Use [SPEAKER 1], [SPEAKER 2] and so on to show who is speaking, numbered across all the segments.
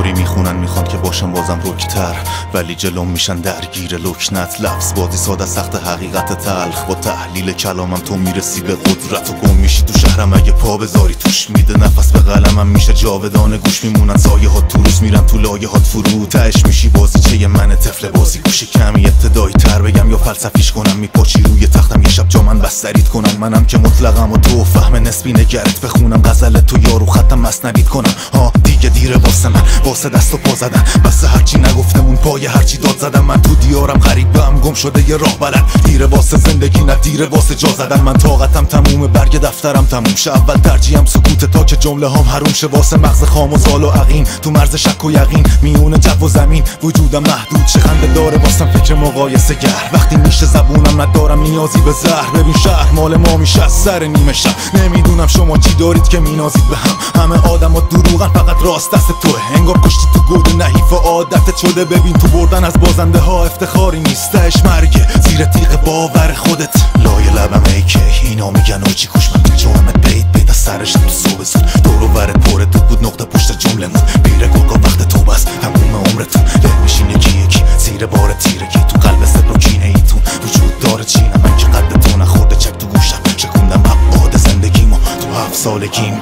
[SPEAKER 1] طوری میخونن میخوان که باشم بازم رکتر، ولی جلوم میشن درگیر لکنت. لفظ بازی ساده سخت، حقیقت تلخ. با تحلیل کلامم تو میرسی به قدرت و گم میشی تو شهرم اگه پا بذاری توش. میده نفس به قلمم میشه جاودانه، گوش میمونن سایه ها تو روز میرن تو لایه هات فرو. تهش میشی بازی چه من طفل بازی گوشی کمی ابتدایی تر بگم یا فلسفیش کنم. میپاچی روی تختم یه شب جا من بستریت کنن. منم که مطلقم و تو فهم نسبی نگرت بخونم غزل تو یارو ختم مسندید کنم. ها دیگه دیره واسه من، واسه دست و پا زدن. بس هرچی نگفتم اون پای هرچی داد زدم. من تو دیارم غریبم گم شده یه راه بلد. دیره واسه زندگی نه دیره واسه جا زدن. من طاقتم تمومه، برگ دفترم تموم شه. اول ترجیحم سکوت تا که جمله هام حروم شه. واسه مغز خام و زال و عقین تو مرز شک و یقین، میون جو و زمین وجودم محدود چه خنده داره واسم فکر مقایسه گر. وقتی میشه زبونم ندارم نیازی به زهر. ببین شهر مال ما میشه از سر نیمه شب. نمیدونم شما چی دارید که مینازید به هم. همه آدما دروغن فقط راست دست توه. انگار کشتی تو گود نحیف عادتت شده. ببین تو بردن از بازنده ها افتخاری نیستش، مرگه زیر تیغ باور خودت. لای لبم ای که اینا میگن اوچی کش من جامت بیت از سرش تو صبح زود. دور و برت پره تو بود نقطه پشت جمله مون. بیره گلگا وقت تو بس تموم عمرتون. له میشین یکی یکی زیر بار تیرگی. تو قلب سبر کینه ایتون وجود داره چینم. من که قد تو نخورده چک تو گوشم. شکوندم ابعاد زندگیمو تو 7 سالگیم.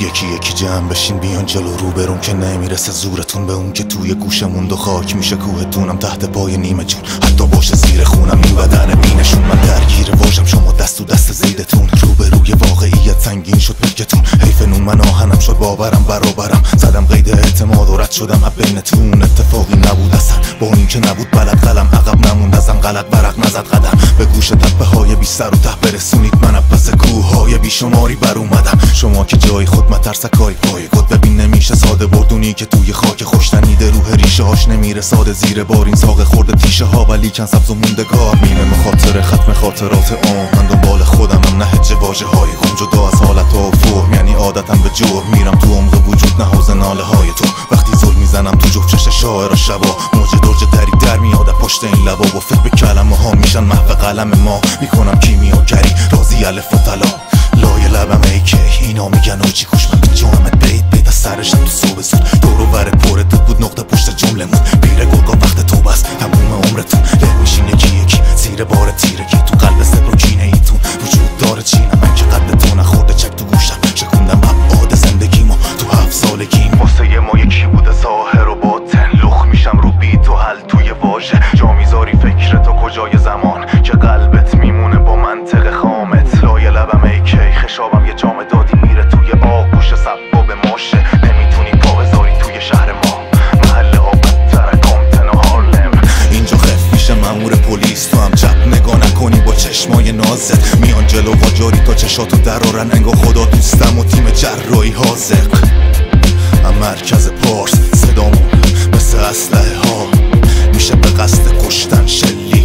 [SPEAKER 1] یکی یکی جمع بشین بیان جلو رو برون که نمیرسه زورتون به اون که توی گوشمون دو خاک میشه کوهتونم تحت پای نیمه جون. حتی باشه زیر خونم این بدن بینشون. من درگیر واژم شما دست تو دست زیدتون. روبروی واقعیت سنگین شد بگتون. حیف نون من آهنم شد باورم برابرم. زدم قید اعتماد و رد شدم از بینتون. اتفاقی نبود اصلا با این که نبود بلد قلم عقب نموند ازم غلط برق نزد قدم. به گوش تپه های بی سر و ته برسونید من پس کوه های بیشماری بر اومدم. شما که جای خود مترسکای پای گد. ببین نمیشه ساده بردونی که توی خاک خوشتنیده. روح ریشه هاش نمیره ساده زیر بار این ساق خورده تیشه ها. ولی کن سبز و موندگار مینه مخاطره ختم خاطرات عام. من دنبال خودمم نه هجه واژه های گم جدا از حالت ها و فرم. یعنی عادتم به جور میرم تو عمق وجود نه حوزه ناله های تو. وقتی زل میزنم تو جفت چش شاعر و شبا. موج درج دری در میاد پشت این لبا. و فکر به کلمه ها میشن محو قلم ما. میکنم کیمیاگری رازی الف و طلا. لای لبم ای که اینا میگن اوچی کش من جامت بیت از سرشم تو صبح زود. دور و برت پره تو بود نقطه پشت جمله مون. بیره گلگا وقت تو بس تموم عمرتون. له میشین یکی یکی زیر بار تیرگی. تو قلب سبر و کینه ایتون وجود داره چینم. من که قد تو نخورده چک تو گوشم. شکوندم ابعاد زندگیمو تو 7 سالگیم. واسه ما یکی بوده ظاهر و باطن. لخ میشم رو بیت و حل توی واژه. جا میذاری فکر تو کجای زمان که قلبت میمونه با منطق خامت. لای لبم ای که خشابم یه جام دادی میره توی آغوش صبا به ماشه. نمیتونی پا بذاری توی شهر ما. محل آبت ترکامتن و هارلم. اینجا خف میشه مامور پلیس. تو هم چپ نگاه نکنی با چشمای نازت. میان جلو و جاری تا چشاتو درارن. انگار خدا دوستم و تیم جراحی حاضر. مرکز پارس صدامون مثل اسلحه ها. میشه به قصد کشتن شلیک